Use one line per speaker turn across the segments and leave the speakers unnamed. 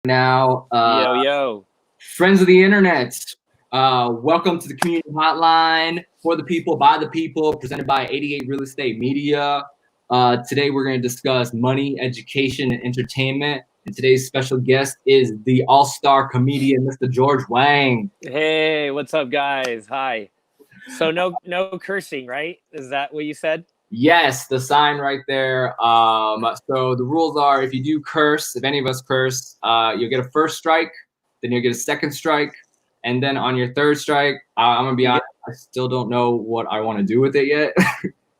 now.
Yo, yo.
Friends of the internet, welcome to the community hotline for the people, by the people, presented by 88 Real Estate Media. Today we're going to discuss money, education, and entertainment. And today's special guest is the all-star comedian, Mr. George Wang.
Hey, what's up, guys? Hi. So no cursing, right? Is that what you said?
Yes, the sign right there. So the rules are: if you do curse, if any of us curse, you'll get a first strike, then you'll get a second strike, and then on your third strike, I'm gonna be
You
honest,
get
I still don't know what I want to do with it yet.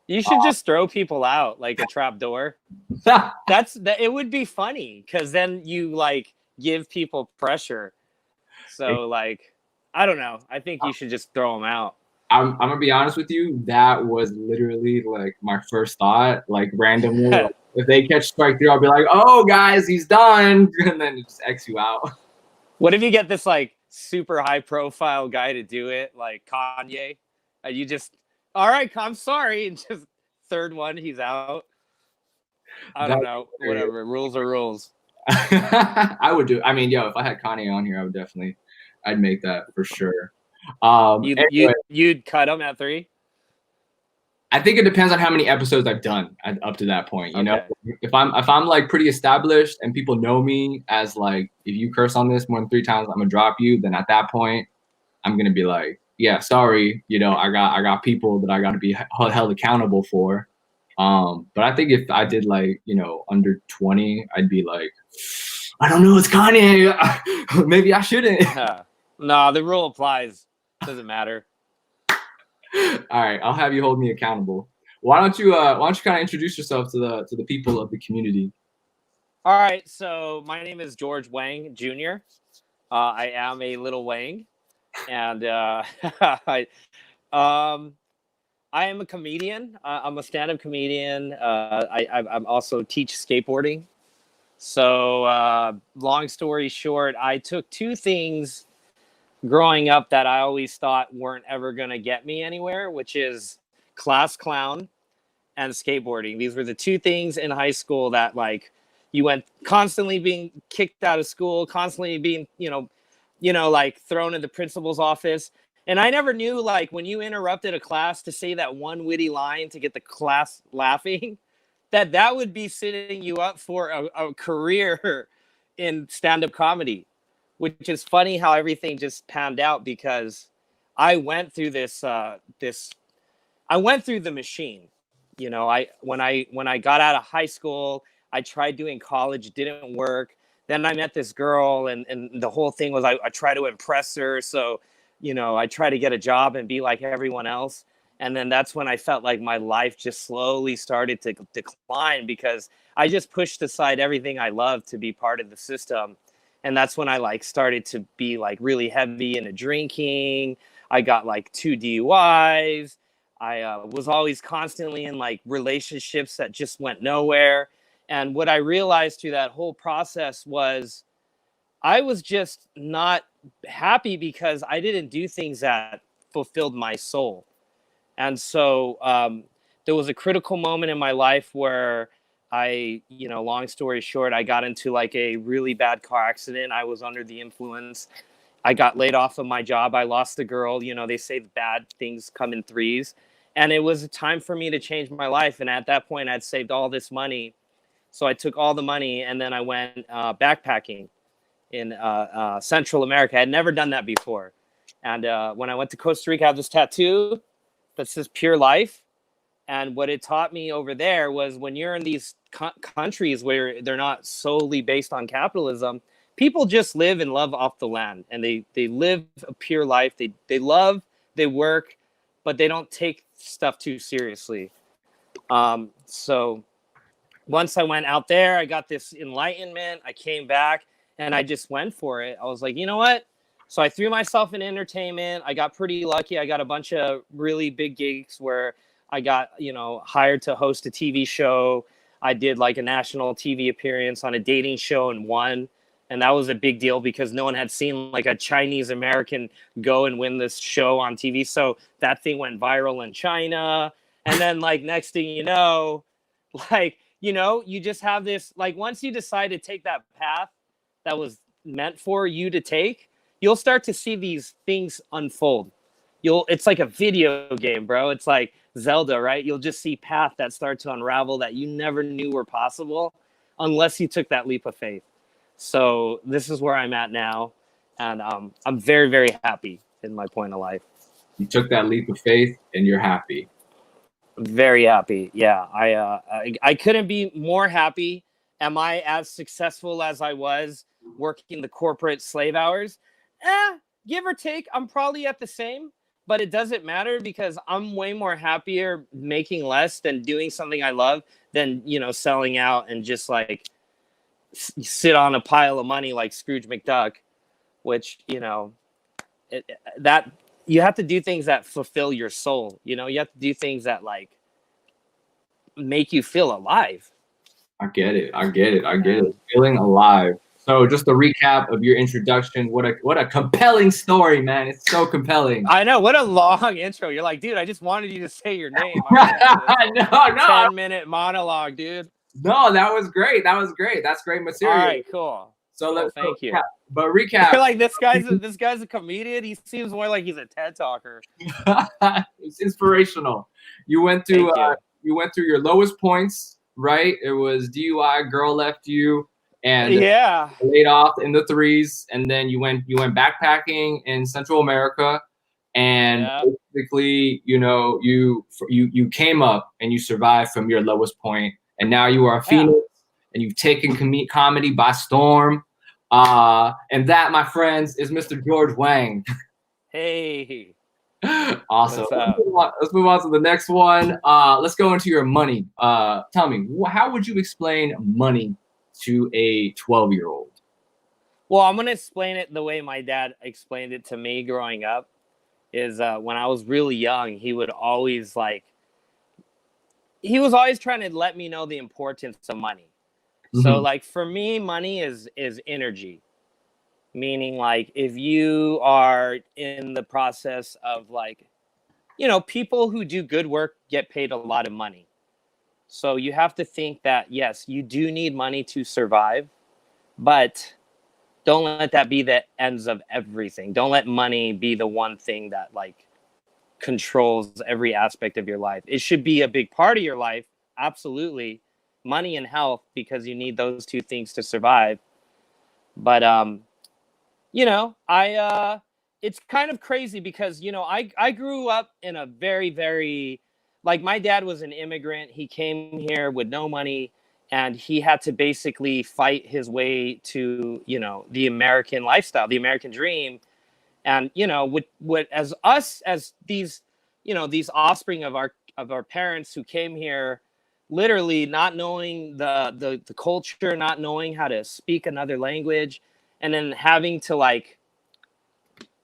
you should just throw people out like a trap door. That it would be funny because then you like give people pressure. So like I don't know. I think you should just throw them out.
I'm gonna be honest with you. That was literally like my first thought, like randomly. Like, if they catch strike three, I'll be like, "Oh, guys, he's done," and then just X you out.
What if you get this like super high profile guy to do it, like Kanye, and you just, all right, I'm sorry, and just third one, he's out. I don't know. Whatever. Rules are rules.
I would do. I mean, yo, if I had Kanye on here, I would definitely, I'd make that for sure. Anyway,
You'd cut him at 3.
I think it depends on how many episodes I've done up to that point. You know, if I'm like pretty established and people know me as like, if you curse on this more than 3 times, I'm gonna drop you. Then at that point, I'm gonna be like, yeah, sorry. You know, I got people that I got to be held accountable for. But I think if I did like, under 20, I'd be like, I don't know, it's Kanye. Maybe I shouldn't.
No, the rule applies. Doesn't matter.
All right, I'll have you hold me accountable. Why don't you kind of introduce yourself to the people of the community?
All right. So my name is George Wang Jr. I am a little Wang, and um, I am a comedian. I'm a stand-up comedian. I'm also teach skateboarding. So long story short, I took 2 things growing up that I always thought weren't ever going to get me anywhere, which is class clown and skateboarding. These were the 2 things in high school that like you went constantly being kicked out of school, constantly being, like thrown in the principal's office. And I never knew like when you interrupted a class to say that one witty line to get the class laughing, that would be setting you up for a career in stand-up comedy, which is funny how everything just panned out because I went through I went through the machine. When I got out of high school, I tried doing college, didn't work. Then I met this girl, and the whole thing was I try to impress her. So, I try to get a job and be like everyone else. And then that's when I felt like my life just slowly started to decline because I just pushed aside everything I loved to be part of the system. And that's when I like started to be like really heavy into drinking. I got like 2 DUIs. I was always constantly in like relationships that just went nowhere. And what I realized through that whole process was I was just not happy because I didn't do things that fulfilled my soul. And so there was a critical moment in my life where long story short, I got into like a really bad car accident. I was under the influence. I got laid off of my job. I lost the girl. They say bad things come in threes. And it was a time for me to change my life. And at that point, I'd saved all this money. So I took all the money and then I went backpacking in Central America. I had never done that before. And when I went to Costa Rica, I have this tattoo that says pure life. And what it taught me over there was when you're in these countries where they're not solely based on capitalism, people just live and love off the land. And they live a pure life. They love, they work, but they don't take stuff too seriously. So once I went out there, I got this enlightenment. I came back and I just went for it. I was like, you know what? So I threw myself in entertainment. I got pretty lucky. I got a bunch of really big gigs where I got, hired to host a TV show. I did like a national TV appearance on a dating show and won. And that was a big deal because no one had seen like a Chinese American go and win this show on TV. So that thing went viral in China. And then like next thing you know, like, you just have this, like once you decide to take that path, that was meant for you to take, you'll start to see these things unfold. It's like a video game, bro. It's like Zelda, right? You'll just see paths that start to unravel that you never knew were possible unless you took that leap of faith. So this is where I'm at now, and I'm very, very happy in my point of life.
You took that leap of faith, and you're happy.
Very happy. Yeah, I couldn't be more happy. Am I as successful as I was working the corporate slave hours? Give or take, I'm probably at the same, but it doesn't matter because I'm way more happier making less than doing something I love than, selling out and just like sit on a pile of money like Scrooge McDuck, which, that you have to do things that fulfill your soul. You have to do things that like make you feel alive.
I get it. Feeling alive. So just a recap of your introduction. What a compelling story, man. It's so compelling.
I know. What a long intro. You're like, dude, I just wanted you to say your name.
No.
10-minute monologue, dude.
No, that was great. That's great material.
All right, cool.
So
thank you.
But recap.
You're like, this guy's a comedian. He seems more like he's a TED talker.
It's inspirational. You went through your lowest points, right? It was DUI, girl left you, and laid off in the 3s, and then you went backpacking in Central America, and basically, you came up and you survived from your lowest point, and now you are a phoenix, and you've taken comedy by storm. And that, my friends, is Mr. George Wang.
Hey.
Awesome. Let's move on to the next one. Let's go into your money. Tell me, how would you explain money to a 12-year-old?
Well, I'm going to explain it the way my dad explained it to me growing up. Is when I was really young, he was always trying to let me know the importance of money. Mm-hmm. So like for me, money is energy. Meaning, like, if you are in the process of, like, people who do good work get paid a lot of money. So you have to think that, yes, you do need money to survive, but don't let that be the ends of everything. Don't let money be the one thing that, like, controls every aspect of your life. It should be a big part of your life, absolutely. Money and health, because you need those two things to survive. But, it's kind of crazy because, I grew up in a very, very, like, my dad was an immigrant. He came here with no money, and he had to basically fight his way to, the American lifestyle, the American dream. And, as these, these offspring of our parents who came here, literally not knowing the culture, not knowing how to speak another language, and then having to like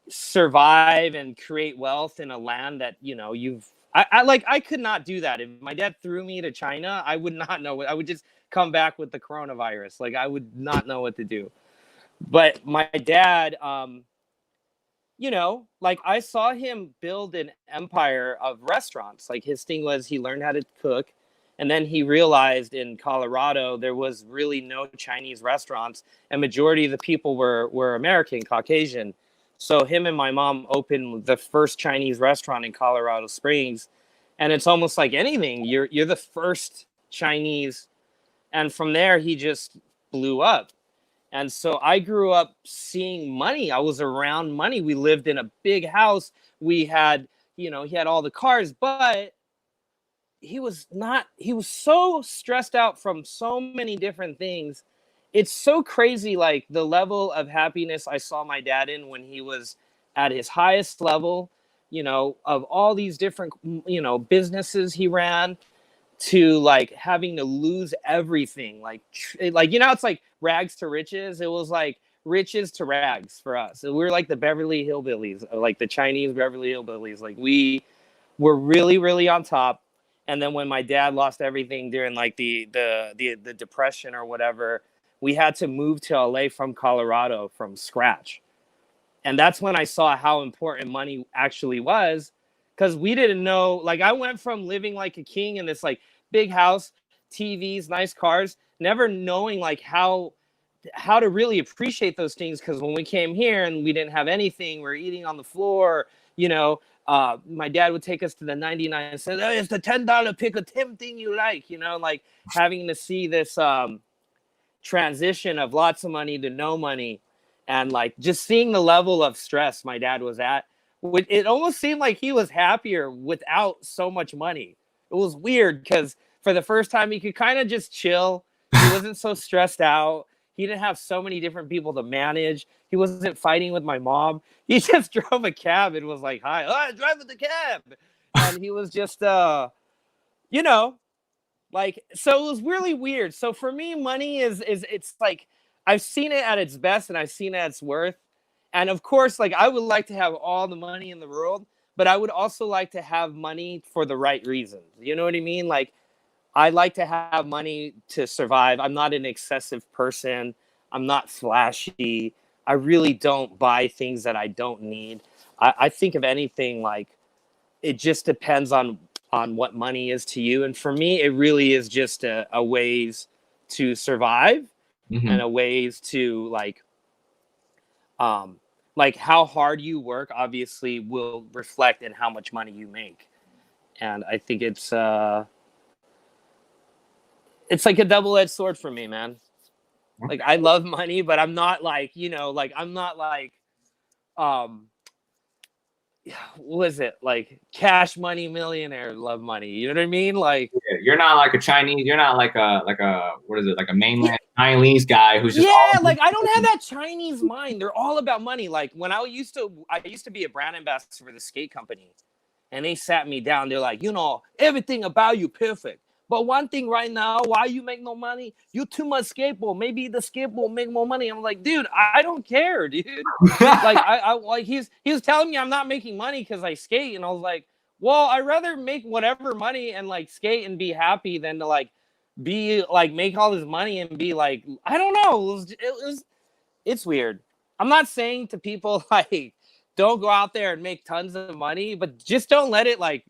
survive and create wealth in a land that, I could not do that. If my dad threw me to China, I would not know what, I would just come back with the coronavirus. Like, I would not know what to do. But my dad, like, I saw him build an empire of restaurants. Like, his thing was he learned how to cook. And then he realized in Colorado, there was really no Chinese restaurants, and majority of the people were American, Caucasian. So him and my mom opened the first Chinese restaurant in Colorado Springs. And it's almost like anything. You're the first Chinese. And from there, he just blew up. And so I grew up seeing money. I was around money. We lived in a big house. We had, he had all the cars, but he was so stressed out from so many different things. It's so crazy, like the level of happiness I saw my dad in when he was at his highest level, of all these different, businesses he ran, to like having to lose everything. Like, it's like rags to riches. It was like riches to rags for us. So we were like the Beverly Hillbillies, like the Chinese Beverly Hillbillies. Like, we were really, really on top. And then when my dad lost everything during like the depression or whatever, we had to move to LA from Colorado from scratch. And that's when I saw how important money actually was, because we didn't know. Like, I went from living like a king in this like big house, TVs, nice cars, never knowing like how how to really appreciate those things. Because when we came here and we didn't have anything, we're eating on the floor, you know, my dad would take us to the 99 cents. Oh, it's the $10 pick a Tim thing you like, you know, like having to see this transition of lots of money to no money, and like just seeing the level of stress my dad was at. It almost seemed like he was happier without so much money. It was weird because for the first time he could kind of just chill. He wasn't so stressed out. He didn't have so many different people to manage. He wasn't fighting with my mom. He just drove a cab and was like, "Hi, I drive with the cab," and he was just, you know, like, so it was really weird. So for me, money is it's like I've seen it at its best and I've seen it at its worth. And of course, like I would like to have all the money in the world, but I would also like to have money for the right reasons. You know what I mean? Like I like to have money to survive. I'm not an excessive person. I'm not flashy. I really don't buy things that I don't need. I think of anything like it just depends on what money is to you. And for me, it really is just a ways to survive and a ways to like how hard you work obviously will reflect in how much money you make. And I think it's like a double-edged sword for me, man. Like I love money, but I'm not like, you know, like I'm not like what is it, like cash money millionaire love money, you know what I mean? Like
You're not like a Chinese, you're not like a what is it, like a mainland Chinese guy who's just
like I don't have that Chinese mind. They're all about money. Like when I used to be a brand ambassador for the skate company, and they sat me down. They're like, you know, everything about you perfect. But one thing right now, why you make no money? You too much skateboard. Maybe the skateboard make more money. I'm like, dude, I don't care, dude. Like I like he was telling me I'm not making money because I skate, and I was like, well, I'd rather make whatever money and like skate and be happy than to like be like make all this money and be like, I don't know. It's weird. I'm not saying to people like don't go out there and make tons of money, but just don't let it like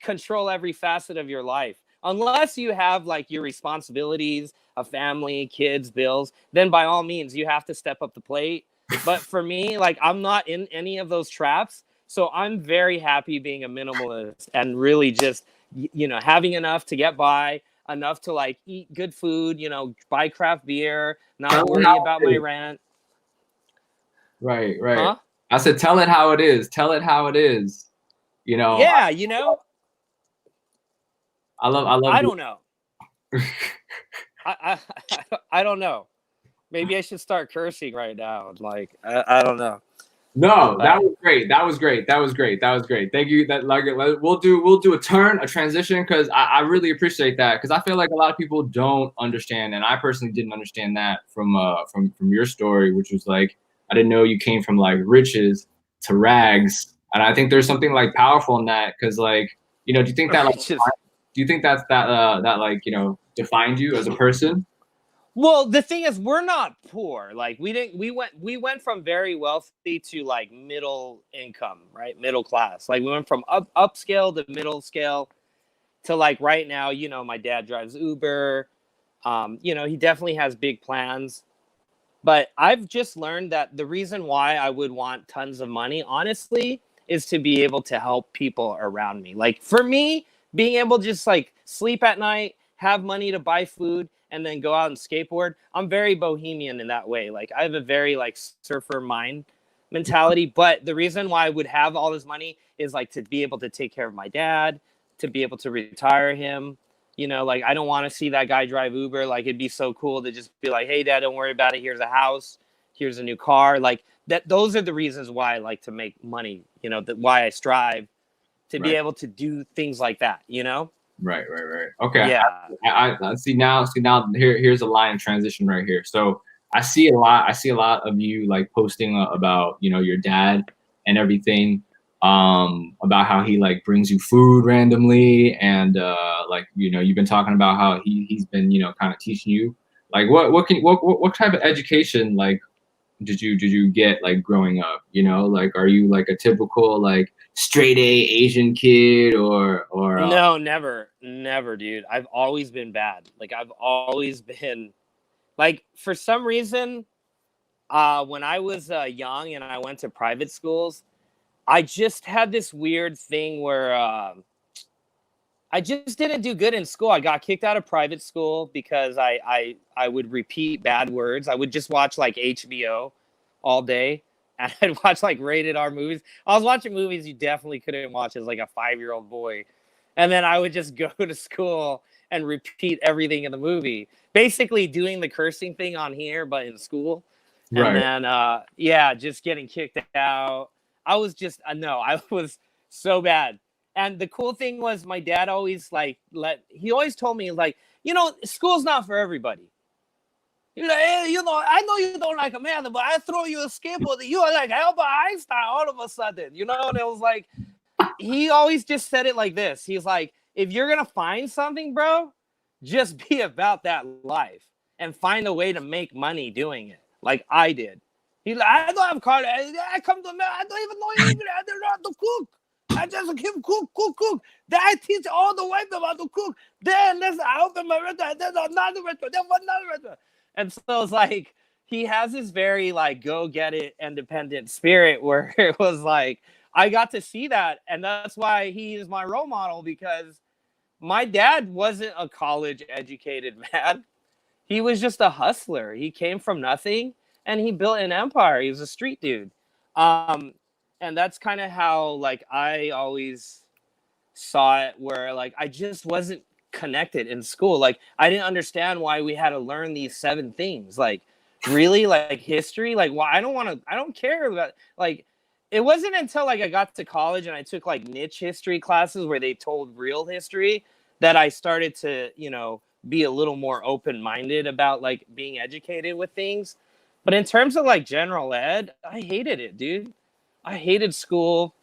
control every facet of your life. Unless you have like your responsibilities, a family, kids, bills, then by all means you have to step up the plate. But for me, like I'm not in any of those traps. So I'm very happy being a minimalist and really just, you know, having enough to get by, enough to like eat good food, you know, buy craft beer, not worry about my rent.
Right.
Huh?
I said, tell it how it is. Tell it how it is. You know.
Yeah, you know.
I love.
I don't know. I don't know. Maybe I should start cursing right now. Like I don't know.
No, that was great. That was great. Thank you. That like we'll do a transition because I really appreciate that because I feel like a lot of people don't understand, and I personally didn't understand that from your story, which was like I didn't know you came from like riches to rags, and I think there's something like powerful in that because like you know, do you think that like do you think that's that like you know defined you as a person?
Well, the thing is, we're not poor. Like we went from very wealthy to like middle income, right? Middle class. Like we went from upscale to middle scale to like right now, you know, my dad drives Uber. You know, he definitely has big plans. But I've just learned that the reason why I would want tons of money, honestly, is to be able to help people around me. Like for me, being able to just like sleep at night, have money to buy food, and then go out and skateboard. I'm very bohemian in that way. Like I have a very like surfer mind mentality. But the reason why I would have all this money is like to be able to take care of my dad, to be able to retire him. You know, like I don't want to see that guy drive Uber. Like it'd be so cool to just be like, hey, dad, don't worry about it. Here's a house. Here's a new car. Like that. Those are the reasons why I like to make money. You know, why I strive to be able to do things like that. You know.
Right. Okay.
Yeah.
I see now. Here's a line transition right here. So I see a lot of you like posting about you know your dad and everything. About how he like brings you food randomly and like you know you've been talking about how he's been you know kind of teaching you like what type of education like did you get like growing up, you know, like are you like a typical like straight A Asian kid or
no, never dude. I've always been bad. Like I've always been Like for some reason, when I was young and I went to private schools, I just had this weird thing where I just didn't do good in school. I got kicked out of private school because I would repeat bad words. I would just watch like HBO all day, and I'd watch like rated R movies. I was watching movies you definitely couldn't watch as like a 5-year-old boy. And then I would just go to school and repeat everything in the movie. Basically doing the cursing thing on here, but in school. And
Right.
then, yeah, just getting kicked out. I was just, no, I was so bad. And the cool thing was my dad always he always told me like, school's not for everybody. You're like, hey, I know you don't like Amanda, but I throw you a skateboard. You are like Albert Einstein all of a sudden, And it was like, he always just said it like this. He's like, if you're going to find something, bro, just be about that life and find a way to make money doing it. Like I did. He's like, I don't have car. I come to America. I don't even know English. I don't know how to cook. I just keep cook. Then I teach all the white people how to cook. Then I open my restaurant. There's another restaurant. There's another restaurant. And so it's like, he has this very like go get it independent spirit where it was like, I got to see that. And that's why he is my role model, because my dad wasn't a college educated man. He was just a hustler. He came from nothing and he built an empire. He was a street dude. And that's kind of how like I always saw it, where like I just wasn't connected in school. Like I didn't understand why we had to learn these 7 things. Like really, like history, like why I don't care about, like it wasn't until like I got to college and I took like niche history classes where they told real history that I started to, be a little more open-minded about like being educated with things. But in terms of like general ed, I hated it, dude. I hated school.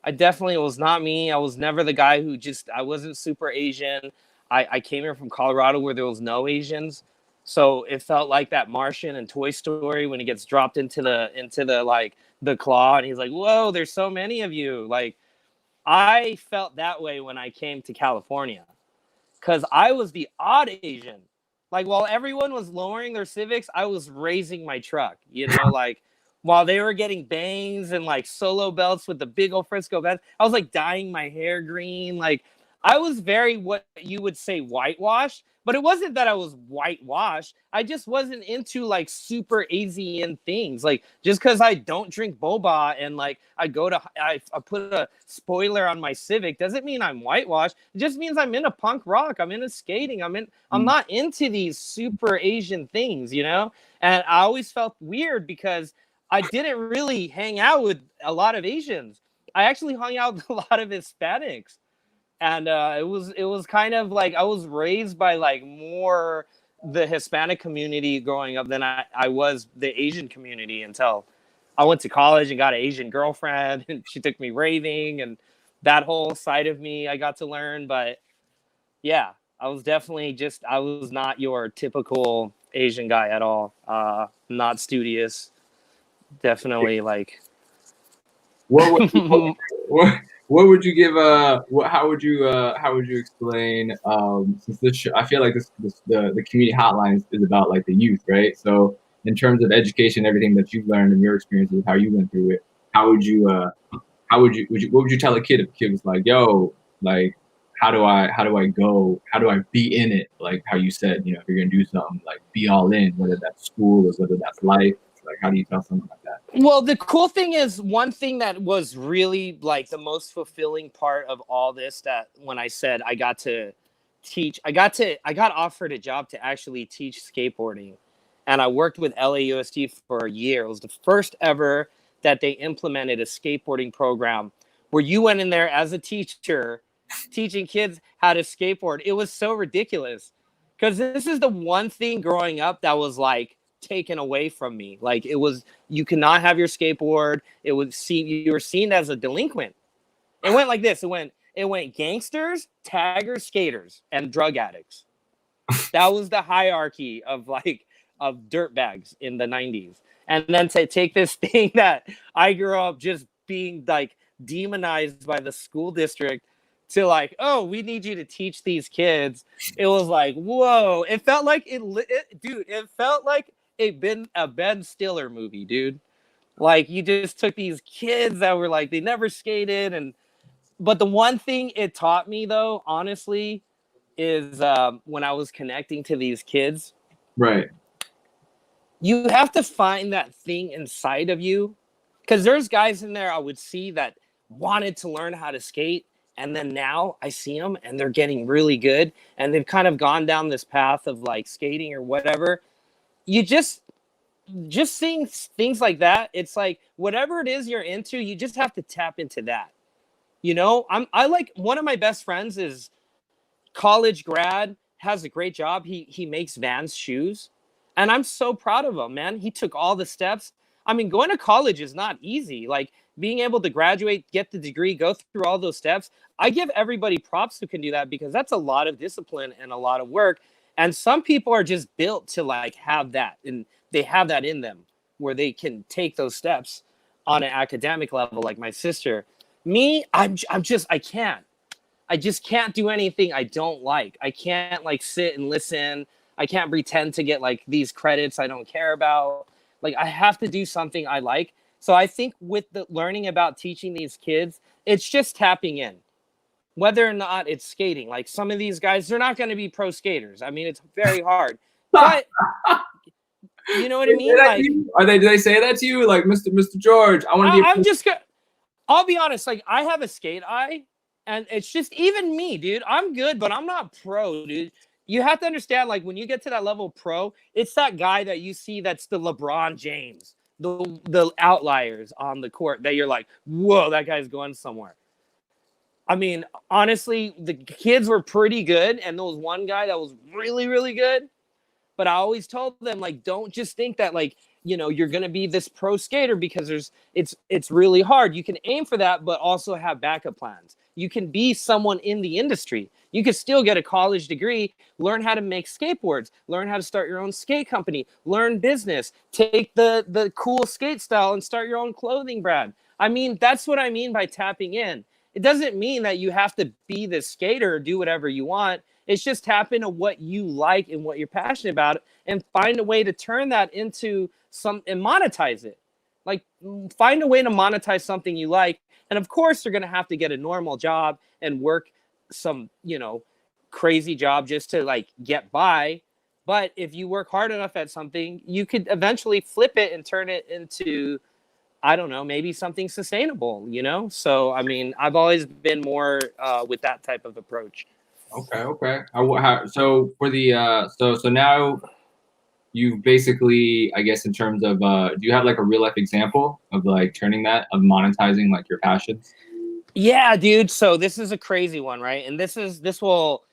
I definitely was not me. I was never the guy who I wasn't super Asian. I came here from Colorado where there was no Asians. So it felt like that Martian in Toy Story when he gets dropped into the like the claw and he's like, whoa, there's so many of you. Like I felt that way when I came to California, because I was the odd Asian. Like while everyone was lowering their Civics, I was raising my truck, like while they were getting bangs and like solo belts with the big old Frisco belts, I was like dyeing my hair green. Like I was very what you would say whitewashed, but it wasn't that I was whitewashed. I just wasn't into like super Asian things. Like just because I don't drink boba and like I put a spoiler on my Civic doesn't mean I'm whitewashed. It just means I'm into punk rock. I'm into skating. I'm not into these super Asian things, And I always felt weird because I didn't really hang out with a lot of Asians. I actually hung out with a lot of Hispanics. And it was kind of like I was raised by like more the Hispanic community growing up than I was the Asian community, until I went to college and got an Asian girlfriend and she took me raving, and that whole side of me I got to learn. But yeah, I was not your typical Asian guy at all. Not studious. Definitely like.
What would you give? How would you explain? Since this, I feel like the community hotline is about like the youth, right? So in terms of education, everything that you've learned and your experiences, how you went through it, what would you tell a kid if a kid was like, yo, like, how do I be in it? Like how you said, if you're gonna do something, like be all in, whether that's school or whether that's life. Like, how do you tell something like that?
Well, the cool thing is, one thing that was really like the most fulfilling part of all this, that when I said I got to teach, I got offered a job to actually teach skateboarding. And I worked with LAUSD for a year. It was the first ever that they implemented a skateboarding program where you went in there as a teacher teaching kids how to skateboard. It was so ridiculous, because this is the one thing growing up that was like taken away from me. Like it was, you cannot have your skateboard. You were seen as a delinquent. It went like this. It went gangsters, taggers, skaters, and drug addicts. That was the hierarchy of dirtbags in the 90s. And then to take this thing that I grew up just being like demonized by the school district to like, oh, we need you to teach these kids. It was like, whoa. It felt like dude, it felt like a Ben Stiller movie, dude. Like you just took these kids that were like, they never skated. But the one thing it taught me though, honestly, is when I was connecting to these kids,
Right.
you have to find that thing inside of you. Because there's guys in there I would see that wanted to learn how to skate. And then now I see them and they're getting really good. And they've kind of gone down this path of like skating or whatever. You just seeing things like that, it's like whatever it is you're into, you just have to tap into that. You know, I like one of my best friends is college grad, has a great job. He makes Vans shoes. And I'm so proud of him, man. He took all the steps. I mean, going to college is not easy. Like being able to graduate, get the degree, go through all those steps. I give everybody props who can do that because that's a lot of discipline and a lot of work. And some people are just built to like have that, and they have that in them where they can take those steps on an academic level, like my sister. Me, I can't. I just can't do anything I don't like. I can't like sit and listen. I can't pretend to get like these credits I don't care about. Like I have to do something I like. So I think with the learning about teaching these kids, it's just tapping in. Whether or not it's skating. Like some of these guys, they're not going to be pro skaters. I mean, it's very hard. But you know what I mean? Like
Do they say that to you? Like Mr. George, I want to be
I'm just I'll be honest, like I have a skate eye, and it's just even me, dude. I'm good, but I'm not pro, dude. You have to understand, like when you get to that level pro, it's that guy that you see that's the LeBron James, the outliers on the court that you're like, whoa, that guy's going somewhere. I mean, honestly, the kids were pretty good, and there was one guy that was really, really good. But I always told them, like, don't just think that, like, you know, you're gonna be this pro skater because it's really hard. You can aim for that, but also have backup plans. You can be someone in the industry. You can still get a college degree, learn how to make skateboards, learn how to start your own skate company, learn business, take the cool skate style and start your own clothing brand. I mean, that's what I mean by tapping in. It doesn't mean that you have to be this skater or do whatever you want. It's just tap into what you like and what you're passionate about and find a way to turn that into and monetize it. Like find a way to monetize something you like. And of course, you're going to have to get a normal job and work some, you know, crazy job just to like get by. But if you work hard enough at something, you could eventually flip it and turn it into, I don't know, maybe something sustainable, you know? So, I mean, I've always been more with that type of approach.
Okay. So for the so now you've basically, I guess, in terms of do you have like a real life example of like turning that of monetizing like your passion?
Yeah, dude. So this is a crazy one, right? And this will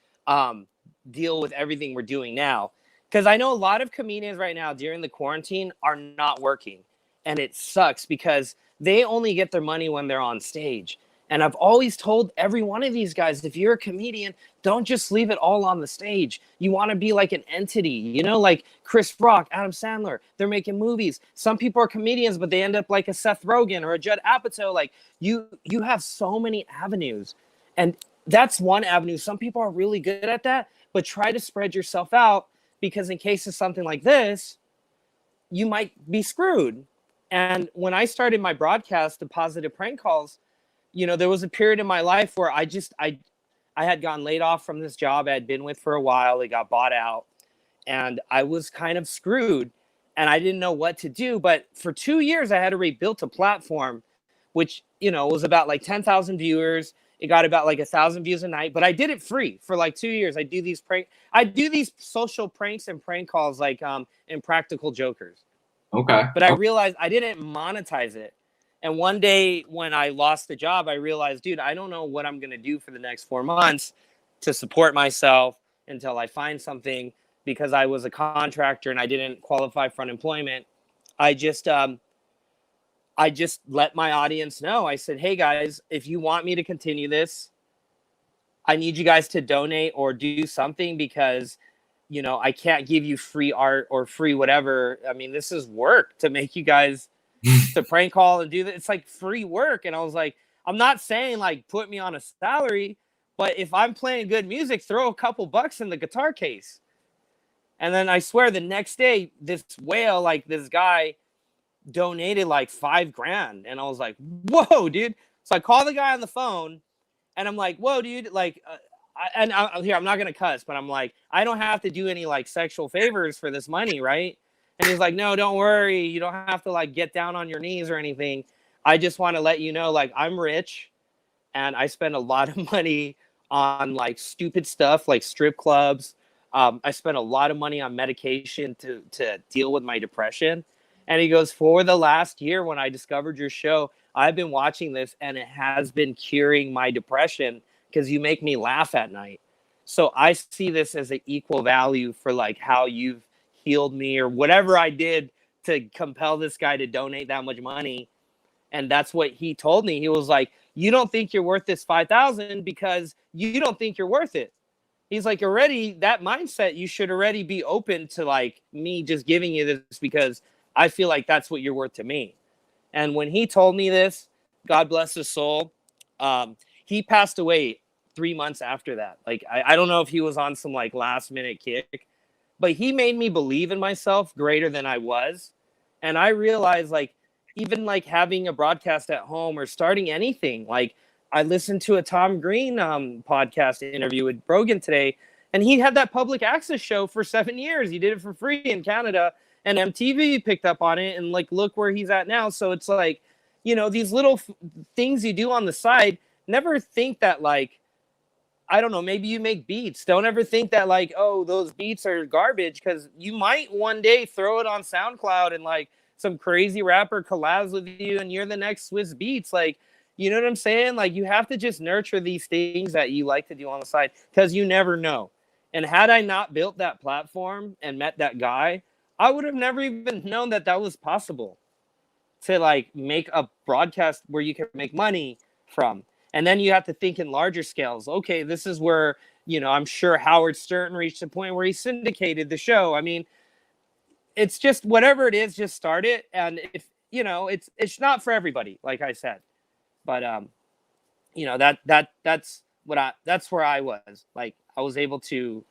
deal with everything we're doing now, because I know a lot of comedians right now during the quarantine are not working, and it sucks because they only get their money when they're on stage. And I've always told every one of these guys, if you're a comedian, don't just leave it all on the stage. You want to be like an entity, you know, like Chris Rock, Adam Sandler. They're making movies. Some people are comedians, but they end up like a Seth Rogen or a Judd Apatow. Like you have so many avenues, and that's one avenue. Some people are really good at that, but try to spread yourself out, because in case of something like this, you might be screwed. And when I started my broadcast, the Positive Prank Calls, you know, there was a period in my life where I had gotten laid off from this job I had been with for a while. It got bought out, and I was kind of screwed, and I didn't know what to do. But for 2 years, I had to rebuild a platform, which, you know, was about like 10,000 viewers. It got about like 1,000 views a night, but I did it free for like 2 years. I do these social pranks and prank calls like Impractical Jokers.
Okay.
But I realized I didn't monetize it. And one day when I lost the job, I realized, dude, I don't know what I'm going to do for the next 4 months to support myself until I find something, because I was a contractor and I didn't qualify for unemployment. I just let my audience know. I said, hey guys, if you want me to continue this, I need you guys to donate or do something, because, you know, I can't give you free art or free whatever. I mean, this is work to make you guys to prank call and do that. It's like free work. And I was like, I'm not saying like put me on a salary, But if I'm playing good music, throw a couple bucks in the guitar case. And then I swear the next day, this whale, like this guy donated like $5,000. And I was like, whoa, dude. So I call the guy on the phone and I'm like, whoa, dude, like, here, I'm not going to cuss, but I'm like, I don't have to do any like sexual favors for this money, right? And he's like, no, don't worry. You don't have to like get down on your knees or anything. I just want to let you know, like, I'm rich and I spend a lot of money on like stupid stuff like strip clubs. I spent a lot of money on medication to deal with my depression. And he goes, for the last year when I discovered your show, I've been watching this and it has been curing my depression because you make me laugh at night. So I see this as an equal value for like how you've healed me or whatever I did to compel this guy to donate that much money. And that's what he told me. He was like, you don't think you're worth this 5,000 because you don't think you're worth it. He's like, already that mindset, you should already be open to like me just giving you this because I feel like that's what you're worth to me. And when he told me this, God bless his soul, he passed away 3 months after that. Like, I don't know if he was on some like last minute kick, but he made me believe in myself greater than I was. And I realized like, even like having a broadcast at home or starting anything, like I listened to a Tom Green podcast interview with Brogan today, and he had that public access show for 7 years. He did it for free in Canada, and MTV picked up on it, and like look where he's at now. So it's like, you know, these little things you do on the side. Never think that like, I don't know, maybe you make beats. Don't ever think that like, oh, those beats are garbage, because you might one day throw it on SoundCloud and like some crazy rapper collabs with you and you're the next Swiss Beats. Like, you know what I'm saying? Like, you have to just nurture these things that you like to do on the side because you never know. And had I not built that platform and met that guy, I would have never even known that that was possible to like make a broadcast where you can make money from. And then you have to think in larger scales. Okay, this is where, you know, I'm sure Howard Stern reached a point where he syndicated the show. I mean, it's just whatever it is, just start it. And if, you know, it's not for everybody, like I said. But you know, that's where I was. Like, I was able to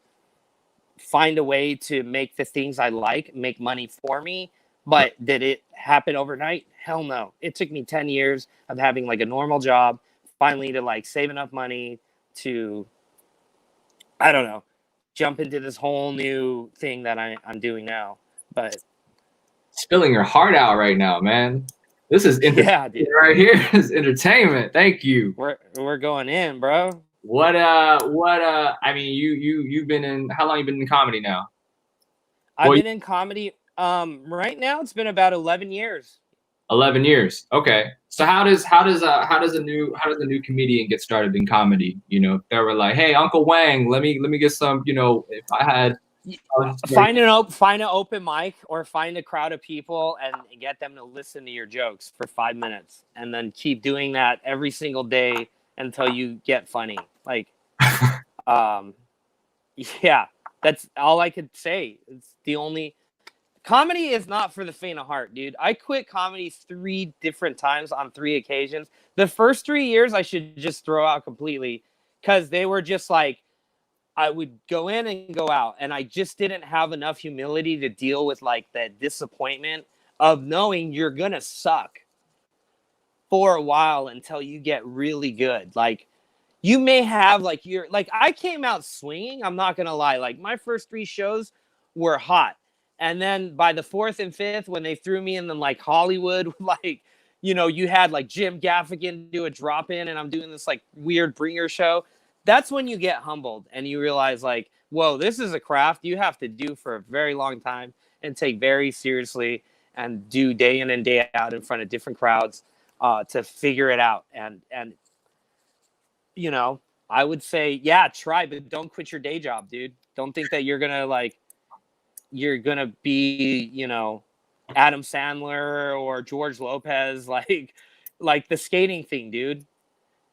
find a way to make the things I like make money for me. But did it happen overnight? Hell no. It took me 10 years of having like a normal job, finally to like save enough money to, I don't know, jump into this whole new thing that I'm doing now. But
spilling your heart out right now, man. This is entertainment right here. This is entertainment. Thank you.
We're going in, bro.
I mean, you've been in, how long you been in comedy now?
I've been in comedy right now it's been about 11 years.
11 years. Okay. So how does a new comedian get started in comedy? You know, if they were like, "Hey, Uncle Wang, let me get some, you know, if I had
find an open mic or find a crowd of people and get them to listen to your jokes for 5 minutes and then keep doing that every single day until you get funny." Like yeah, that's all I could say. It's the only comedy is not for the faint of heart, dude. I quit comedy 3 different times on 3 occasions. The first 3 years I should just throw out completely because they were just like, I would go in and go out, and I just didn't have enough humility to deal with like the disappointment of knowing you're gonna suck for a while until you get really good. Like, you may have like I came out swinging. I'm not gonna lie. Like, my first 3 shows were hot. And then by the 4th and 5th, when they threw me in like Hollywood, like, you know, you had like Jim Gaffigan do a drop in and I'm doing this like weird bringer show. That's when you get humbled and you realize like, whoa, this is a craft you have to do for a very long time and take very seriously and do day in and day out in front of different crowds to figure it out. And, you know, I would say, yeah, try, but don't quit your day job, dude. Don't think that you're going to be, you know, Adam Sandler or George Lopez, like the skating thing, dude.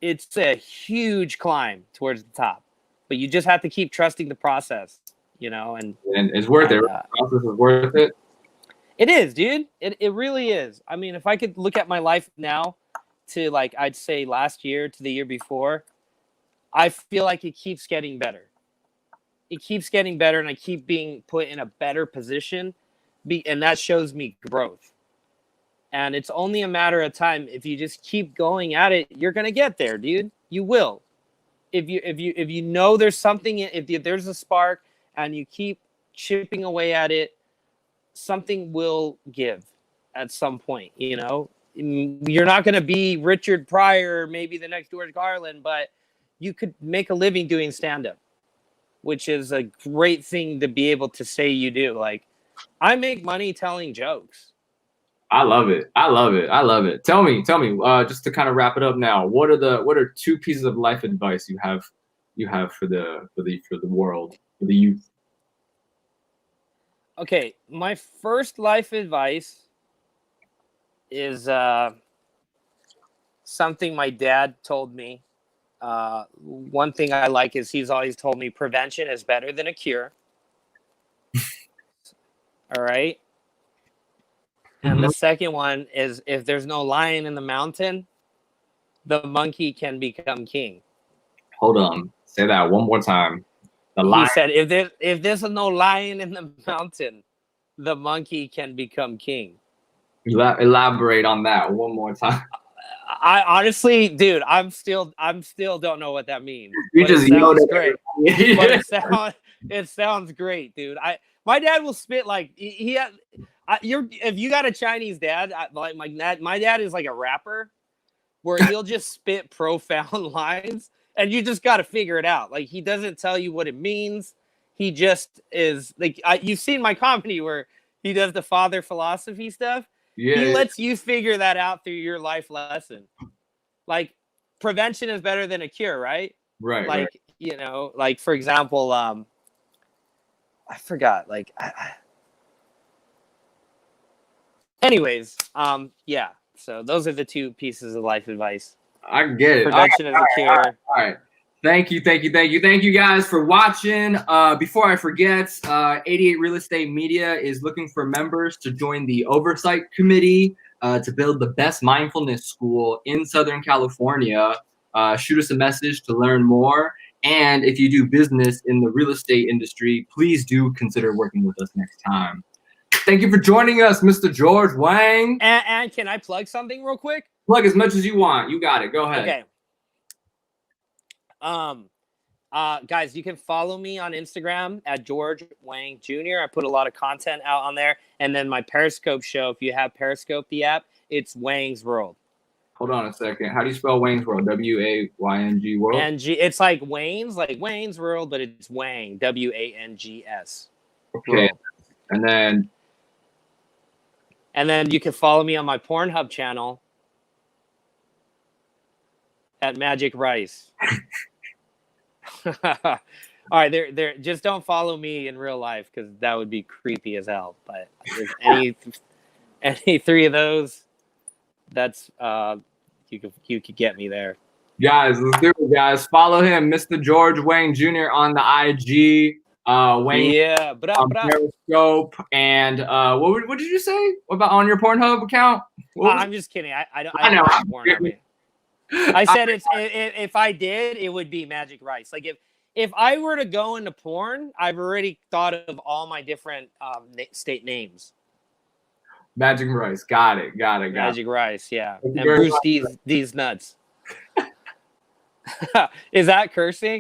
It's a huge climb towards the top, but you just have to keep trusting the process, you know, and
it's worth it. The process is worth it.
It is, dude. It really is. I mean, if I could look at my life now to like, I'd say last year to the year before, I feel like it keeps getting better. It keeps getting better, and I keep being put in a better position, and that shows me growth. And it's only a matter of time. If you just keep going at it, you're gonna get there, dude. You will. If you know there's something, if there's a spark, and you keep chipping away at it, something will give at some point. You know, you're not gonna be Richard Pryor, maybe the next George Carlin, but you could make a living doing stand-up, which is a great thing to be able to say you do. Like, I make money telling jokes.
I love it. I love it. I love it. Tell me, just to kind of wrap it up now, what are 2 pieces of life advice you have for the world, for the youth?
Okay, my first life advice is something my dad told me. One thing I like is he's always told me prevention is better than a cure. All right. And the second one is, if there's no lion in the mountain, the monkey can become king.
Hold on. Say that one more time.
He said, if there's no lion in the mountain, the monkey can become king.
Elaborate on that one more time.
I honestly, dude, I'm still don't know what that means.
You just
sounds great. But it sounds great, dude. My dad will spit like if you got a Chinese dad, like my dad is like a rapper, where he'll just spit profound lines, and you just got to figure it out. Like, he doesn't tell you what it means. He just is like, you've seen my comedy where he does the father philosophy stuff. Yeah, he lets you figure that out through your life lesson. Like, prevention is better than a cure, right?
Right.
Like,
right.
You know, like, for example, I forgot. Like, anyways, yeah. So those are the 2 pieces of life advice.
I get it.
Prevention is a cure.
All right. Thank you guys for watching. Before I forget, 88 Real Estate Media is looking for members to join the oversight committee to build the best mindfulness school in Southern California. Shoot us a message to learn more. And if you do business in the real estate industry, please do consider working with us next time. Thank you for joining us, Mr. George Wang.
And can I plug something real quick?
Plug as much as you want. You got it. Go ahead.
Okay. Guys, you can follow me on Instagram at George Wang Jr. I put a lot of content out on there. And then my Periscope show, if you have Periscope, the app, it's Wang's World.
Hold on a second. How do you spell Wang's World? W-A-Y-N-G World?
N-G. It's like Wayne's World, but it's Wang. W-A-N-G-S.
Okay.
World. And then you can follow me on my Pornhub channel at Magic Rice. All right, there. Just don't follow me in real life, because that would be creepy as hell. But if any 3 of those, that's you could get me there. Guys,
let's do it, guys. Follow him, Mr. George Wang Jr. on the IG. Wang,
yeah,
on Periscope, and what did you say about on your Pornhub account?
I'm just kidding. I know. I said if I did, it would be Magic Rice. Like, if I were to go into porn, I've already thought of all my different state names.
Magic Rice, got it.
Magic Rice, yeah. And Bruce these nuts. Is that cursing?